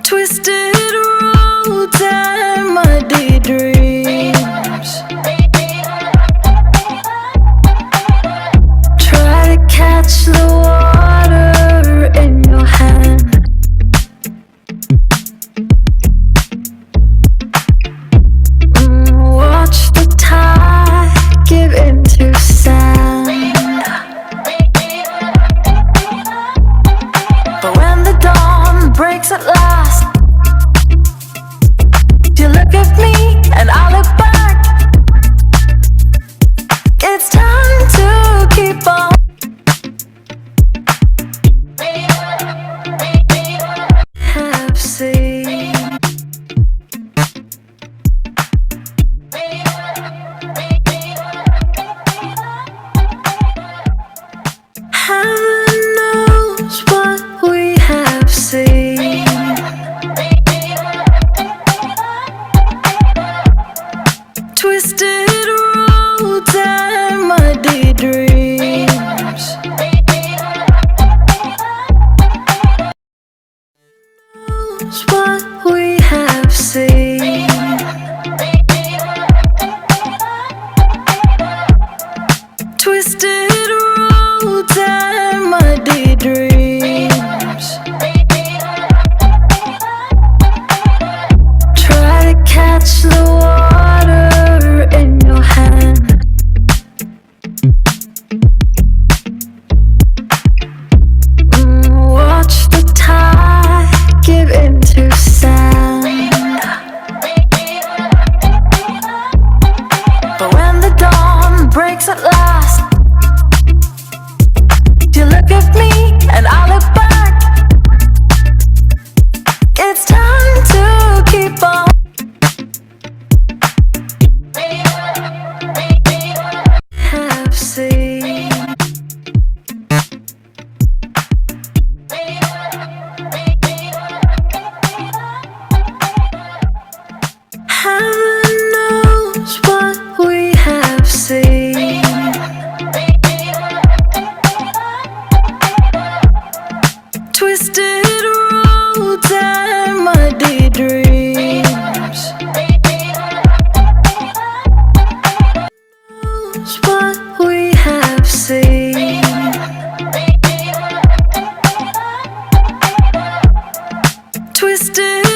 Twisted roads and muddy dreams. Try to catch the water in your hand. Watch the tide give into sand. But when the dawn breaks at last, you look at me and I look back. It's time to keep on. Have seen. Heaven knows what we have seen. Twisted roads and muddy dreams. Knows what we have seen. Twisted roads and muddy dreams. Try to catch the water in your hand. Watch the tide give into sand. But when the dawn breaks at last, you look at me and I look back. It's time to keep on. Have seen. Heaven knows what we have seen. Twisted roads and muddy dreams. Knows what we have seen. Twisted